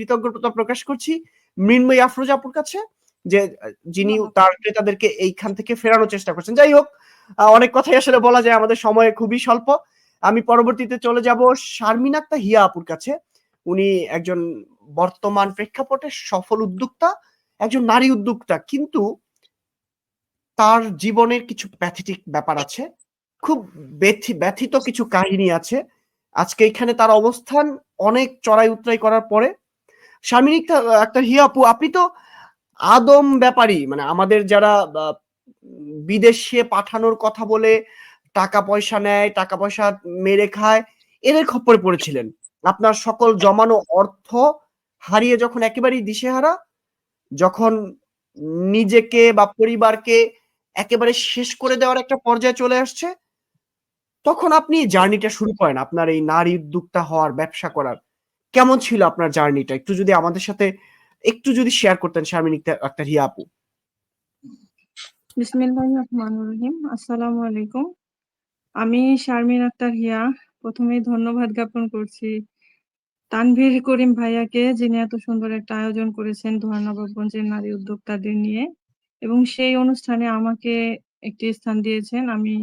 কৃতজ্ঞতা প্রকাশ করছি মৃন্ময়ী আফরোজা আপুর কাছে যে যিনি তার ক্রেতাদেরকে এইখান থেকে ফেরানোর চেষ্টা করছেন। যাই হোক, অনেক কথাই আসলে বলা যায়, আমাদের সময় খুবই স্বল্প। আমি পরবর্তীতে চলে যাব শারমিন আক্তার হিয়া আপুর কাছে। উনি একজন বর্তমান প্রেক্ষাপটে সফল উদ্যোক্তা, একজন নারী উদ্যোক্তা, কিন্তু তার জীবনের কিছু প্যাথেটিক ব্যাপার আছে, খুব ব্যথিত কিছু কাহিনী আছে। আজকে এখানে তার অবস্থান অনেক চড়াই উতরাই করার পরে। শারমিন আক্তার হিয়া আপু, আপনি তো আদম ব্যাপারী, মানে আমাদের যারা বিদেশে পাঠানোর কথা বলে টাকা পয়সা নেয়, টাকা পয়সা মেরে খায়, এদের খপ্পরে পড়েছিলেন। আপনার সকল জমানো অর্থ হারিয়ে যখন একেবারেই দিশেহারা, যখন নিজেকে বা পরিবারকে একেবারে শেষ করে দেওয়ার একটা পর্যায়ে চলে আসছে, তখন আপনি জার্নিটা শুরু করেন আপনার এই নারী উদ্যোক্তা হওয়ার, ব্যবসা করার। কেমন ছিল আপনার জার্নিটা? একটু যদি আমাদের সাথে একটু যদি শেয়ার করতেন শারমিন আক্তার হিয়া আপু। বিসমিল্লাহির রহমানির রহিম। আসসালামু আলাইকুম। আমি শারমিন আক্তার হিয়া। প্রথমেই ধন্যবাদ জ্ঞাপন করছি তানভীর করিম ভাইয়াকে, যিনি এত সুন্দর একটা আয়োজন করেছেন ধোয়ানবাবগঞ্জের নারী উদ্যোক্তাদের নিয়ে, এবং সেই অনুষ্ঠানে আমাকে একটি স্থান দিয়েছেন। আমি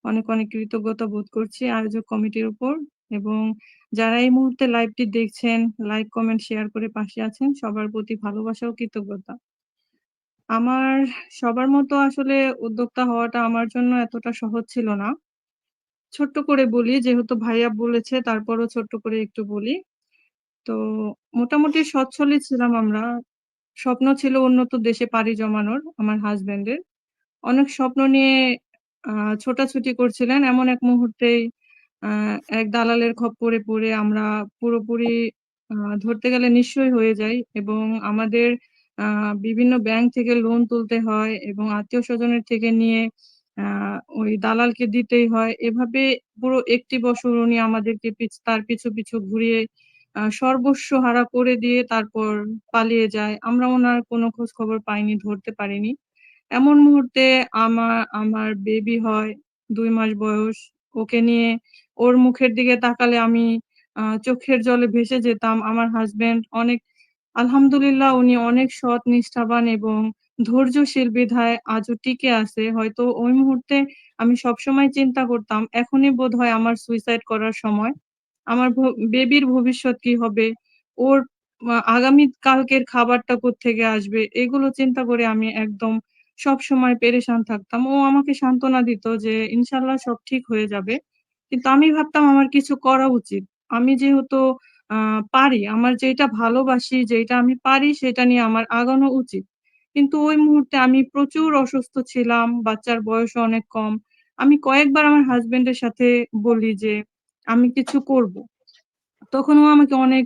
অনেক অনেক কৃতজ্ঞতা বোধ করছি আয়োজক কমিটির উপর, এবং যারা এই মুহূর্তে লাইভটি দেখছেন, লাইক কমেন্ট শেয়ার করে পাশে আছেন, সবার প্রতি ভালোবাসা ও কৃতজ্ঞতা। আমার সবার মতো আসলে উদ্যোক্তা হওয়াটা আমার জন্য এতটা সহজ ছিল না। ছোট্ট করে বলি, যেহেতু ভাইয়া বলেছে তারপরও ছোট্ট করে একটু বলি। তো মোটামুটি সচ্ছলই ছিলাম আমরা। স্বপ্ন ছিল উন্নত দেশে পাড়ি জমানোর আমার হাসব্যান্ডের। অনেক স্বপ্ন নিয়ে ছোটাছুটি করছিলেন। এমন এক মুহূর্তেই আ এক দালালের খপ্পরে পড়ে আমরা পুরোপুরি ধরতে গেলে নিঃস্বই হয়ে যাই, এবং আমাদের আ বিভিন্ন ব্যাংক থেকে লোন তুলতে হয় এবং আত্মীয়স্বজনের থেকে নিয়ে আ ওই দালালকে দিতেই হয়। এভাবে পুরো ১ টি বছর উনি আমাদেরকে তার পিছু ঘুরিয়ে সর্বস্ব হারা করে দিয়ে তারপর পালিয়ে যায়। আমরা উনার কোনো খোঁজ খবর পাইনি, ধরতে পারিনি। এমন মুহূর্তে আমার বেবি হয়, ২ মাস বয়স। ওকে নিয়ে ওর মুখের দিকে তাকালে আমি চোখের জলে ভেসে যেতাম। আমার হাসব্যান্ড অনেক, আলহামদুলিল্লাহ, উনি অনেক সৎ, নিষ্ঠাবান এবং ধৈর্যশীল বিধায় আজও টিকে আছে। হয়তো ওই মুহূর্তে আমি সবসময় চিন্তা করতাম, এখনই বোধহয় আমার সুইসাইড করার সময়। আমার বেবির ভবিষ্যৎ কি হবে? ওর আগামী কালকের খাবারটা কোত্থেকে আসবে? এগুলো চিন্তা করে আমি একদম সবসময় পেরেশান থাকতাম। ও আমাকে সান্ত্বনা দিত যে, "ইনশাআল্লাহ সব ঠিক হয়ে যাবে।" কিন্তু আমি ভাবতাম আমার কিছু করা উচিত। আমি যেহেতু আ পারি, আমার যেটা ভালোবাসি, যেটা আমি পারি সেটা নিয়ে আমার আগানো উচিত। কিন্তু ওই মুহূর্তে আমি প্রচুর অসুস্থ ছিলাম, বাচ্চার বয়সও অনেক কম। আমি কয়েকবার আমার হাসব্যান্ডের সাথে বলি যে, "আমি কিছু করব।" তখন ও আমাকে অনেক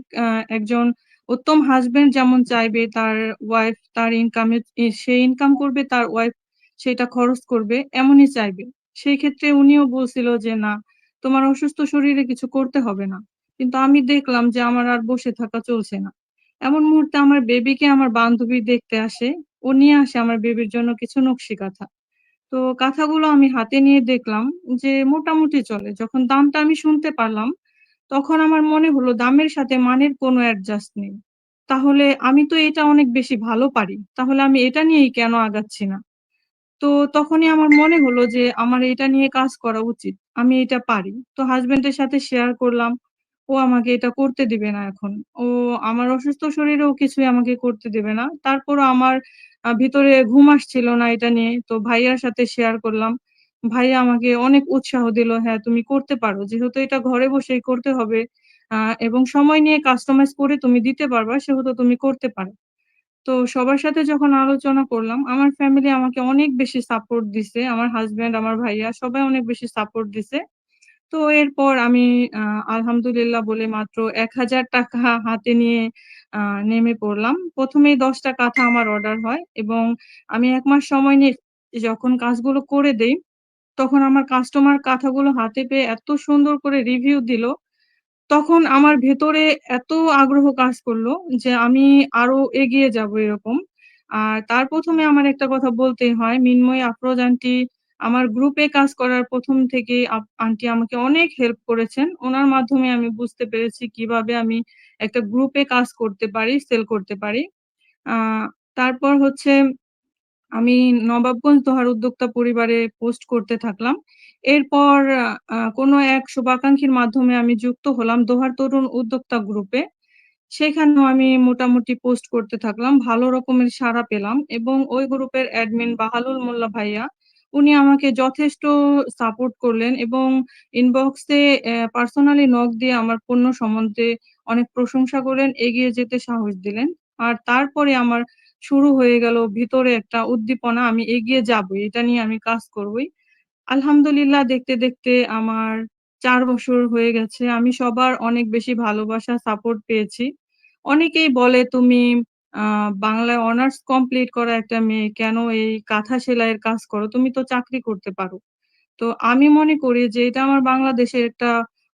একজন উত্তম হাসব্যান্ড যেমন চাইবে তার ওয়াইফ তার ইনকামে সে ইনকাম করবে, তার ওয়াইফ সেটা খরচ করবে, এমনই চাইবে। সেই ক্ষেত্রে উনিও বলছিল যে, "না, তোমার অসুস্থ শরীরে কিছু করতে হবে না।" কিন্তু আমি দেখলাম যে আমার আর বসে থাকা চলছে না। এমন মুহূর্তে আমার বেবিকে আমার বান্ধবী দেখতে আসে। ও নিয়ে আসে আমার বেবির জন্য কিছু নকশি কাঁথা। তো কাঁথাগুলো আমি হাতে নিয়ে দেখলাম যে মোটামুটি চলে। যখন দামটা আমি শুনতে পারলাম, তখন আমার মনে হলো দামের সাথে মানের কোনো অ্যাডজাস্ট নেই। তাহলে আমি তো এটা অনেক বেশি ভালো পারি। তাহলে আমি এটা নিয়েই কেন আগাচ্ছি না? তো তখনই আমার মনে হলো যে আমার এটা নিয়ে কাজ করা উচিত। আমি এটা পারি। তো হাসব্যান্ডের সাথে শেয়ার করলাম। ও আমাকে এটা করতে দিবে না এখন। ও আমার অসুস্থ শরীরেও কিছুই আমাকে করতে দেবে না। তারপরও আমার ভিতরে ঘুম আসছিল না এটা নিয়ে। তো ভাইয়ার সাথে শেয়ার করলাম। ভাইয়া আমাকে অনেক উৎসাহ দিল, "হ্যাঁ, তুমি করতে পারো। যেহেতু এটা ঘরে বসেই করতে হবে আ এবং সময় নিয়ে কাস্টমাইজ করে তুমি দিতে পারবা, সেহেতু তুমি করতে পারো।" তো সবার সাথে যখন আলোচনা করলাম, আমার ফ্যামিলি আমাকে অনেক বেশি সাপোর্ট দিছে। আমার হাসব্যান্ড, আমার ভাইয়া সবাই অনেক বেশি সাপোর্ট দিছে। তো এরপর আমি আ আলহামদুলিল্লাহ বলে মাত্র ৳১,০০০ হাতে নিয়ে আ নেমে পড়লাম। ১ম এই ১০ টা কাঁথা আমার অর্ডার হয়, এবং আমি ১ মাস সময় নিয়ে যখন কাজগুলো করে দেই, তখন আমার কাস্টমার কাঁথাগুলো হাতে পেয়ে এত সুন্দর করে রিভিউ দিল, তখন আমার ভেতরে এত আগ্রহ কাজ করলো যে আমি আরো এগিয়ে যাবো এরকম। আর তার ১ম এ আমার একটা কথা বলতেই হয়, মিন্ময়ী আফরোজ আন্টি আমার গ্রুপে কাজ করার ১ম থেকেই আন্টি আমাকে অনেক হেল্প করেছেন। উনার মাধ্যমে আমি বুঝতে পেরেছি কিভাবে আমি একটা গ্রুপে কাজ করতে পারি, সেল করতে পারি। আ তারপর হচ্ছে আমি নবাবগঞ্জ দোহার উদ্যোক্তা পরিবারে পোস্ট করতে থাকলাম। এরপর কোনো এক শুভাকাঙ্ক্ষীর মাধ্যমে আমি যুক্ত হলাম দোহার তরুণ উদ্যোক্তা গ্রুপে। সেখানেও আমি মোটামুটি পোস্ট করতে থাকলাম। ভালো রকমের সাড়া পেলাম এবং ওই গ্রুপের অ্যাডমিন বাহালুল মোল্লা ভাইয়া, উনি আমাকে যথেষ্ট সাপোর্ট করলেন এবং ইনবক্সে পার্সোনালি নক দিয়ে আমার পণ্য সম্বন্ধে অনেক প্রশংসা করলেন, এগিয়ে যেতে সাহস দিলেন। আর তারপরে আমার শুরু হয়ে গেল ভিতরে একটা উদ্দীপনা, আমি এগিয়ে যাবোই। এটা নিয়ে আমি কাজ করবই। আলহামদুলিল্লাহ দেখতে, দেখতে আমার ৪ বছর হয়ে গেছে। আমি সবার অনেক বেশি ভালোবাসা, সাপোর্ট পেয়েছি। অনেকেই বলে, "তুমি আ বাংলায় অনার্স কমপ্লিট করা একটা মেয়ে কেন এই কাঁথা সেলাইয়ের কাজ করো? তুমি তো চাকরি করতে পারো।" তো আমি মনে করি যে এটা আমার বাংলাদেশের একটা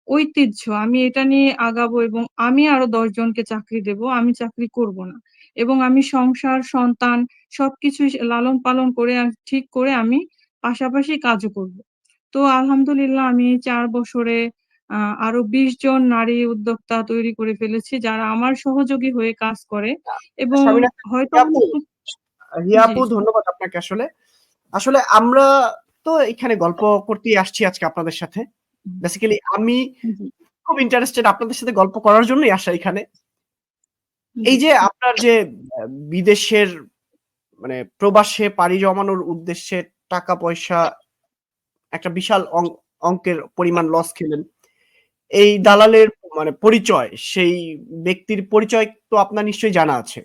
ঐতিহ্য। আমি এটা নিয়ে আগাবো এবং আমি আরো ১০ জনকে চাকরি দেব। আমি চাকরি করব না। এবং আমি সংসার, সন্তান সবকিছুই লালন-পালন করে ঠিক করে আমি পাশাপাশি কাজও করব। তো আলহামদুলিল্লাহ আমি ৪ বছরে আ আরো ২০ জন নারী উদ্যোক্তা তৈরি করে ফেলেছি যারা আমার সহযোগী হয়ে কাজ করে এবং শারমিন আক্তার, হয়তো রিয়া আপু, রিয়া জি, আপু ধন্যবাদ আপনাকে। আসলে আসলে আমরা তো এখানে গল্প করতেই আসছি আজকে আপনাদের সাথে। বেসিক্যালি আমি জি, খুব ইন্টারেস্টেড আপনাদের সাথে গল্প করার জন্যই আসা এখানে। জি, এই যে আপনার যে বিদেশের মানে প্রবাসে পাড়ি জমানোর উদ্দেশ্যে টাকা পয়সা একটা বিশাল অঙ্কের পরিমাণ লস খেলেন। এই দালালের মানে পরিচয়, সেই ব্যক্তির পরিচয় তো আপনার নিশ্চয়ই জানা আছে।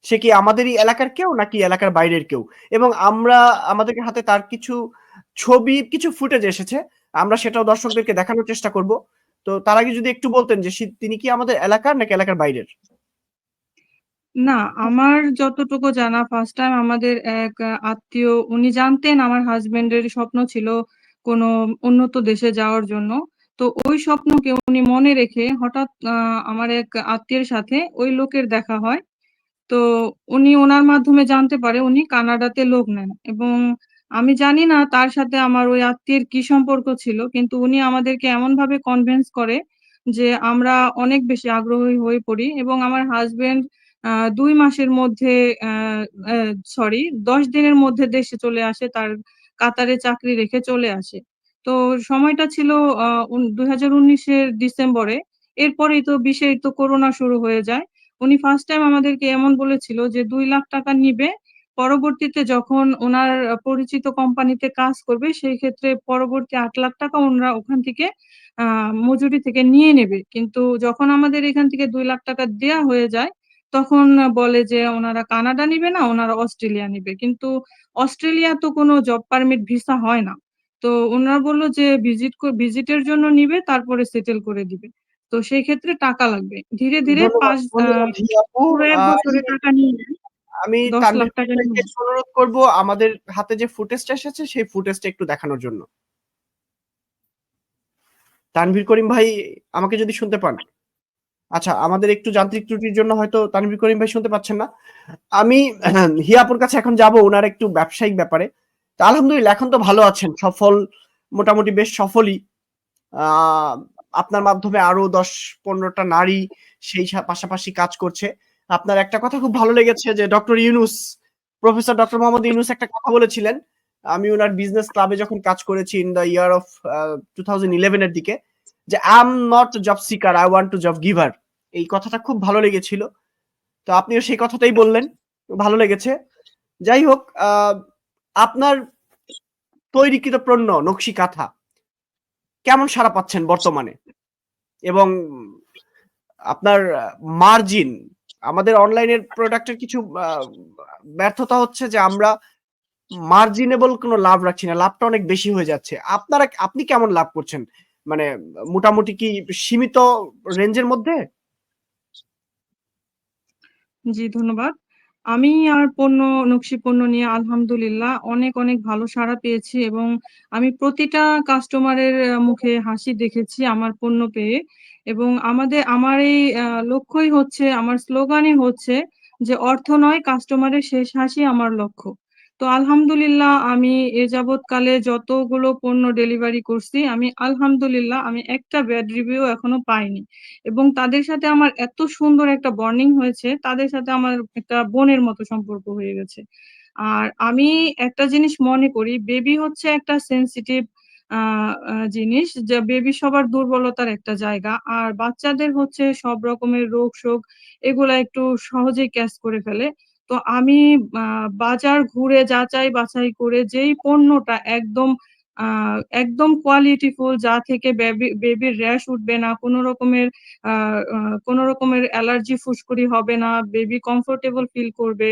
সে কি আমাদেরই এলাকার কেউ নাকি এলাকার বাইরের কেউ? এবং আমরা আমাদের হাতে তার কিছু ছবি, কিছু ফুটেজ এসেছে। আমরা সেটাও দর্শকদেরকে দেখানোর চেষ্টা করব। তো তার আগে যদি একটু বলতেন যে তিনি কি আমাদের এলাকার নাকি এলাকার বাইরের? না, আমার যতটুকু জানা ফার্স্ট টাইম আমাদের এক আত্মীয় উনি জানতেন আমার হাসব্যান্ডের স্বপ্ন ছিল কোনো উন্নত দেশে যাওয়ার জন্য। তো ওই স্বপ্নকে উনি মনে রেখে হঠাৎ আমার এক আত্মীয়ের সাথে ওই লোকের দেখা হয়। তো উনি উনার মাধ্যমে জানতে পারে উনি কানাডাতে লোক নেন এবং আমি জানি না তার সাথে আমার ওই আত্মীয়ের কি সম্পর্ক ছিল। কিন্তু উনি আমাদেরকে এমনভাবে কনভিন্স করে যে আমরা অনেক বেশি আগ্রহী হয়ে পড়ি এবং আমার হাসব্যান্ড ২ মাসের মধ্যে আ আ সরি ১০ দিনের মধ্যে দেশে চলে আসে। তার কাতারে চাকরি রেখে চলে আসে। তো সময়টা ছিল আ ২০১৯ এর ডিসেম্বরে। এরপরেই তো ২০ এর তো করোনা শুরু হয়ে যায়। উনি ফার্স্ট টাইম আমাদেরকে এমন বলেছিল যে ৳২,০০,০০০ নিবে। পরবর্তীতে যখন উনার পরিচিত কোম্পানিতে কাজ করবে সেই ক্ষেত্রে পরবর্তী ৳৮,০০,০০০ উনারা ওখান থেকে আ মজুরি থেকে নিয়ে নেবে। কিন্তু যখন আমাদের এখান থেকে ৳২,০০,০০০ দেয়া হয়ে যায়, তখন বলে যে উনারা কানাডা নিবে না, উনারা অস্ট্রেলিয়া নিবে। কিন্তু অস্ট্রেলিয়া তো কোনো জব পারমিট ভিসা হয় না। তো উনারা বলল যে ভিজিটের জন্য নিবে তারপরে সেটেল করে দিবে। তো সেই ক্ষেত্রে টাকা লাগবে। ধীরে, ধীরে ধন্যবাদ, ৫ ধন্যবাদ রিয়া আপু। পুরো ১ আমি বছরে টাকা নিয়ে নেন। আমি তানভীর ৳১০,০০,০০০ নিয়ে ভাইকে নেন। একটু অনুরোধ করব আমাদের হাতে যে ফুটেজটা এসেছে সেই ফুটেজটা একটু দেখানোর জন্য। তানভীর করিম ভাই আমাকে যদি শুনতে পান। আচ্ছা, আমাদের একটু যান্ত্রিক ত্রুটির জন্য হয়তো তানভীর করিম ভাই শুনতে পাচ্ছেন না। আমি হিয়া আপুর কাছে এখন যাব উনার একটু ব্যবসায়িক ব্যাপারে। তো আলহামদুলিল্লাহ এখন তো ভালো আছেন। সফল, মোটামুটি বেশ সফলই। আ আপনার মাধ্যমে আরো ১০-১৫ টা নারী সেই পাশাপাশি কাজ করছে। আপনার একটা কথা খুব ভালো লেগেছে যে doctor Yunus, professor doctor Mohammad Yunus একটা কথা বলেছিলেন। আমি উনার বিজনেস ক্লাবে যখন কাজ করেছি ইন দ্য ইয়ার অফ 2011 এর দিকে, যে I am not job seeker, I want to job giver. এই কথাটা খুব ভালো লেগেছিল। তো আপনিও সেই কথাটাই বললেন। ভালো লেগেছে। যাই হোক, আপনার তৈরিকৃত পণ্য নকশি কাঁথা কেমন সাড়া পাচ্ছেন বর্তমানে? এবং আপনার মার্জিন, আমাদের অনলাইনের প্রোডাক্টের কিছু ব্যর্থতা হচ্ছে যে আমরা মার্জিনেবল কোনো লাভ রাখছি না। লাভটা অনেক বেশি হয়ে যাচ্ছে। আপনি কেমন লাভ করছেন? মানে মোটামুটি কি সীমিত রেঞ্জের মধ্যে? জি, ধন্যবাদ। আমি আর নকশি পণ্য নিয়ে আলহামদুলিল্লাহ অনেক, অনেক ভালো সাড়া পেয়েছি এবং আমি প্রতিটা কাস্টমারের মুখে হাসি দেখেছি আমার পণ্য পেয়ে এবং আমার এই লক্ষ্যই হচ্ছে, আমার স্লোগানই হচ্ছে যে, "অর্থ নয় কাস্টমারের শেষ হাসি আমার লক্ষ্য।" তো আলহামদুলিল্লাহ আমি এ যাবৎকালে যতগুলো পণ্য ডেলিভারি করছি, আমি আলহামদুলিল্লাহ আমি একটা ব্যাড রিভিউ এখনো পাইনি। এবং তাদের সাথে আমার এত সুন্দর একটা বন্ডিং হয়েছে, তাদের সাথে আমার একটা বোনের মতো সম্পর্ক হয়ে গেছে। আর আমি একটা জিনিস মনে করি, বেবি হচ্ছে একটা সেনসিটিভ জিনিস, যা বেবি সবার দুর্বলতার একটা জায়গা। আর বাচ্চাদের হচ্ছে সব রকমের রোগ শোক এগুলা একটু সহজেই ক্যাচ করে ফেলে। তো আমি বাজার ঘুরে যাচাই বাছাই করে যেই পণ্যটা একদম কোয়ালিটিফুল, যা থেকে বেবির র্যাশ উঠবে না, কোনো রকমের অ্যালার্জি ফুসকুড়ি হবে না, বেবি কমফোর্টেবল ফিল করবে,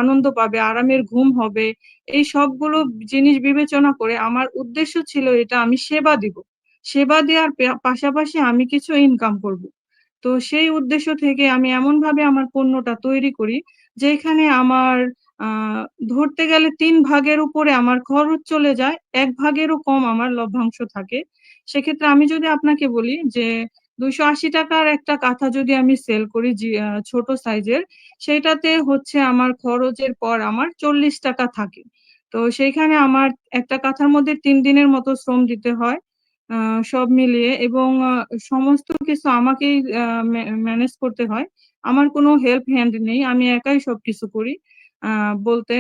আনন্দ পাবে, আরামের ঘুম হবে, এই সবগুলো জিনিস বিবেচনা করে আমার উদ্দেশ্য ছিল এটা, আমি সেবা দিব। সেবা দেওয়ার পাশাপাশি আমি কিছু ইনকাম করব। তো সেই উদ্দেশ্য থেকে আমি এমন ভাবে আমার পণ্যটা তৈরি করি যেখানে আমার আহ ধরতে গেলে 3 ভাগের উপরে আমার খরচ চলে যায়, 1 ভাগেরও কম আমার লভ্যাংশ থাকে। সেক্ষেত্রে আমি যদি আপনাকে বলি যে 280 টাকার একটা কাঁথা যদি আমি সেল করি ছোট সাইজের, সেটাতে হচ্ছে আমার খরচের পর আমার 40 টাকা থাকে। তো সেইখানে আমার একটা কাঁথার মধ্যে 3 দিনের মতো শ্রম দিতে হয় সব মিলিয়ে, এবং সমস্ত কিছু আমাকেই ম্যানেজ করতে হয়। আমার কোনো হেল্প হ্যান্ড নেই, আমি একাই সবকিছু করি। বলতে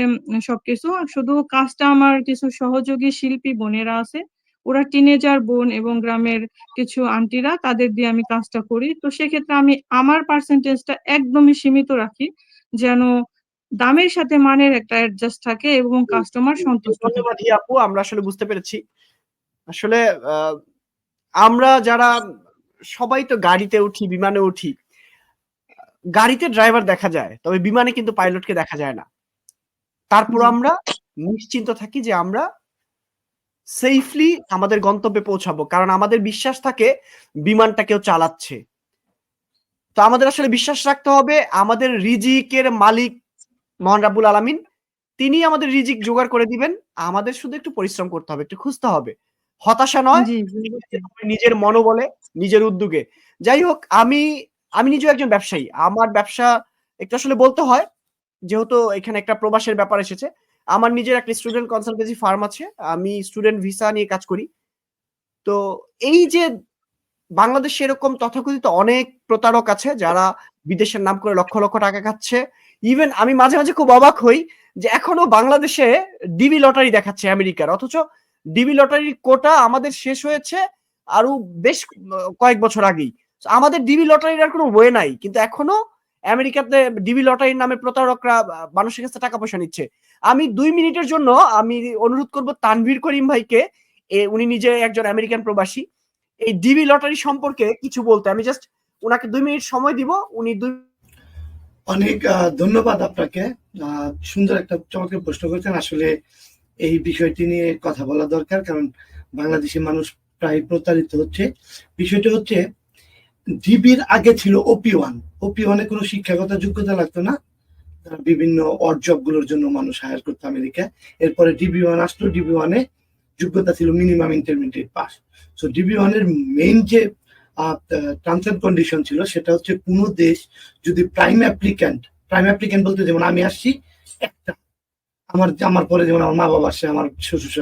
সবকিছু শুধু কাজটা আমার কিছু সহযোগী শিল্পী বোনেরা আছে, ওরা টিনেজার বোন এবং গ্রামের কিছু আন্টিরা, তাদের দিয়ে আমি কাজটা করি। তো সেক্ষেত্রে আমি আমার পার্সেন্টেজটা একদমই সীমিত রাখি, যেন দামের সাথে মানের একটা অ্যাডজাস্ট থাকে এবং কাস্টমার সন্তুষ্ট থাকে। ধন্যবাদ হিয়া আপু, আমরা আসলে বুঝতে পেরেছি। আসলে আমরা যারা সবাই তো গাড়িতে উঠি, বিমানে উঠি, গাড়িতে ড্রাইভার দেখা যায়, তবে বিমানে কিন্তু পাইলটকে দেখা যায় না। তারপর জি আমরা নিশ্চিন্ত থাকি যে আমরা সেফলি আমাদের গন্তব্যে পৌঁছাবো, কারণ আমাদের বিশ্বাস থাকে বিমানটা কেউ চালাচ্ছে। তো আমাদের আসলে বিশ্বাস রাখতে হবে আমাদের রিজিকের মালিক মহান রাব্বুল আলামিন, তিনি আমাদের রিজিক জোগাড় করে দিবেন। আমাদের শুধু একটু পরিশ্রম করতে হবে, একটু খুঁজতে হবে। হতাশা নয়, জি নিজের মনোবলে, নিজের উদ্যোগে। যাই হোক, আমি আমি নিজেও একজন ব্যবসায়ী। আমার ব্যবসা একটু আসলে বলতে হয়, যেহেতু এখানে একটা প্রবাসের ব্যাপার এসেছে। আমার নিজের একটা স্টুডেন্ট কনসালটেন্সি ফার্ম আছে। আমি স্টুডেন্ট ভিসা নিয়ে কাজ করি। তো এই যে বাংলাদেশে এরকম তথাকথিত অনেক প্রতারক আছে যারা বিদেশের নাম করে লক্ষ লক্ষ টাকা খাচ্ছে। ইভেন আমি মাঝে মাঝে খুব অবাক হই যে এখনো বাংলাদেশে ডিবি লটারি দেখাচ্ছে আমেরিকার, অথচ ডিবি লটারির কোটা আমাদের শেষ হয়েছে আরো বেশ কয়েক বছর আগেই। আমাদের ডিবি লটারির আর কোনো ওয়ে নাই, কিন্তু এখনো আমেরিকাতে ডিবি লটারির নামে প্রতারকরা মানুষের কাছে টাকা পয়সা নিচ্ছে। আমি 2 মিনিটের জন্য আমি অনুরোধ করব তানভীর করিম ভাইকে, উনি নিজে একজন আমেরিকান প্রবাসী, এই ডিবি লটারি সম্পর্কে কিছু বলতে। আমি জাস্ট ওনাকে 2 মিনিট সময় দিব, উনি অনেক ধন্যবাদ আপনাকে। সুন্দর একটা চমৎকার প্রশ্ন করেছেন। আসলে এই বিষয়টি নিয়ে কথা বলা দরকার, কারণ বাংলাদেশের মানুষ প্রায় প্রতারিত হচ্ছে। বিষয়টা হচ্ছে, ডিবির আগে ছিল ওপি ওয়ানে কোনো শিক্ষাগত যোগ্যতা লাগতো না, বিভিন্ন অড জব গুলোর জন্য মানুষ হায়ার করতো আমেরিকা। এরপরে ডিবি 1 আসলো, ডিবি 1-এ যোগ্যতা ছিল minimum intermediate pass. So DB 1-এর মেইন যে টার্মস এন্ড কন্ডিশন ছিল সেটা হচ্ছে, কোনো দেশ যদি প্রাইম অ্যাপ্লিক্যান্ট বলতে, যেমন আমি আসছি একটা, আমার পরে যেমন আমার মা বাবা আসছে, আমার শ্বশুর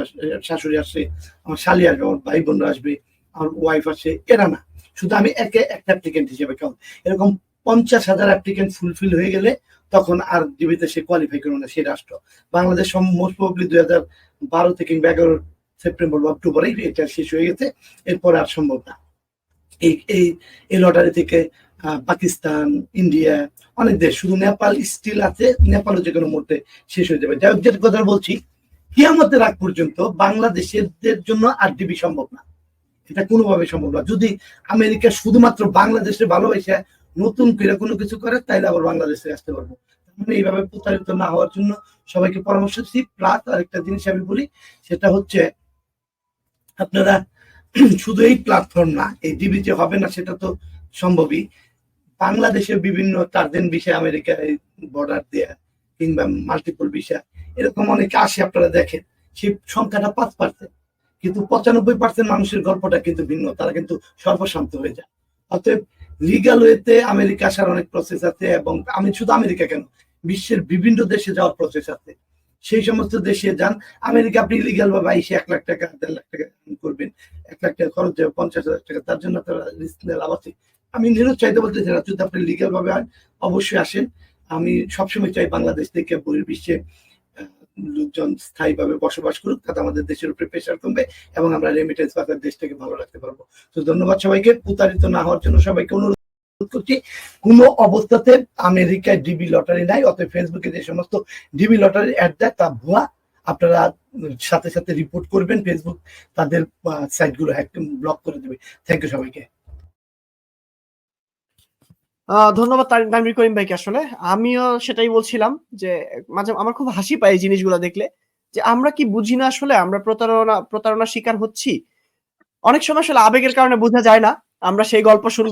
শাশুড়ি আসছে, আমার শালি আসবে, আমার ভাই বোনরা আসবে, আমার ওয়াইফ আসছে, এরা না, শুধু আমি একটা অ্যাপ্লিকেন্ট হিসেবে কেমন, এরকম 50,000 অ্যাপ্লিকেন্ট ফুলফিল হয়ে গেলে তখন আর ডিবিতে সে কোয়ালিফাই করবে না সেই রাষ্ট্র। বাংলাদেশ মোস্ট প্রবাবলি 2012 থেকে 11 সেপ্টেম্বর বা অক্টোবরে এটা শেষ হয়ে গেছে, এরপরে আর সম্ভব না। এই এই এই লটারি থেকে পাকিস্তান, ইন্ডিয়া, অনেক দেশ, শুধু নেপাল স্টিল আছে, নেপালও যে কোনো মুহূর্তে শেষ হয়ে যাবে। যাই হোক, যেটা কথা বলছি, কিয়ামতের আগ পর্যন্ত বাংলাদেশের জন্য আর ডিবি সম্ভব না, এটা কোনোভাবে সম্ভব না। যদি আমেরিকা শুধুমাত্র বাংলাদেশে ভালোবাসে নতুন করে কোনো কিছু করে, তাইলে আবার বাংলাদেশে আসতে পারবো। মানে এইভাবে প্রতারিত না হওয়ার জন্য সবাইকে পরামর্শ দিচ্ছি। প্লাস আরেকটা জিনিস আমি বলি, সেটা হচ্ছে, আপনারা শুধু এই প্ল্যাটফর্ম না, এই ডিবি যে হবে না সেটা তো সম্ভবই। বাংলাদেশের বিভিন্ন টার্জেন বিষয় আমেরিকায় বর্ডার দেয়া কিংবা মাল্টিপল বিষয় এরকম অনেকে আসে, আপনারা দেখেন সেই সংখ্যাটা 5%, কিন্তু 95% মানুষের গল্পটা কিন্তু ভিন্ন, তারা কিন্তু সর্বশান্ত হয়ে যায়। অতএব লিগাল ওয়েতে আমেরিকা আসার অনেক প্রসেস আছে, এবং আমি শুধু আমেরিকা কেন, বিশ্বের বিভিন্ন দেশে যাওয়ার প্রসেস আছে। সেই সমস্ত দেশে যান। আমেরিকা আপনি ইলিগাল ভাবে এসে 1 লাখ টাকা 1.5 লাখ টাকা করবেন, 1 লাখ টাকা খরচ যাবে, 50,000 টাকা, তার জন্য আপনারা রিস্ক নিয়ে লাভ আছে। আমি নিরুৎসাহিত বলতেছি না, যদি আপনি লিগাল ভাবে অবশ্যই আসেন। আমি সবসময় চাই বাংলাদেশ থেকে বহির্বিশ্বে লোকজন স্থায়ীভাবে বসবাস করুক, তাতে আমাদের দেশের উপরে প্রেশার কমবে এবং আমরা রেমিটেন্স পাঠার দেশটাকে ভালো রাখতে পারবো। তো ধন্যবাদ সবাইকে। প্রতারিত না হওয়ার জন্য সবাইকে অনুরোধ করছি, কোনো অবস্থাতে আমেরিকায় ডিবি লটারি নাই, অতএব ফেসবুকে যে সমস্ত ডিবি লটারি অ্যাড দেয় তা ভুয়া। আপনারা সাথে সাথে রিপোর্ট করবেন, ফেসবুক তাদের সাইটগুলো ব্লক করে দেবে। থ্যাংক ইউ সবাইকে। ধন্যবাদ তানভীর করিম ভাইকে। আসলে আমিও সেটাই বলছিলাম যে মাঝে আমার খুব হাসি পায় এই জিনিসগুলো দেখলে, যে আমরা কি বুঝি না আসলে আমরা প্রতারণার শিকার হচ্ছি। অনেক সময় আসলে আবেগের কারণে বোঝা যায় না, আমরা সেই গল্প শুনি।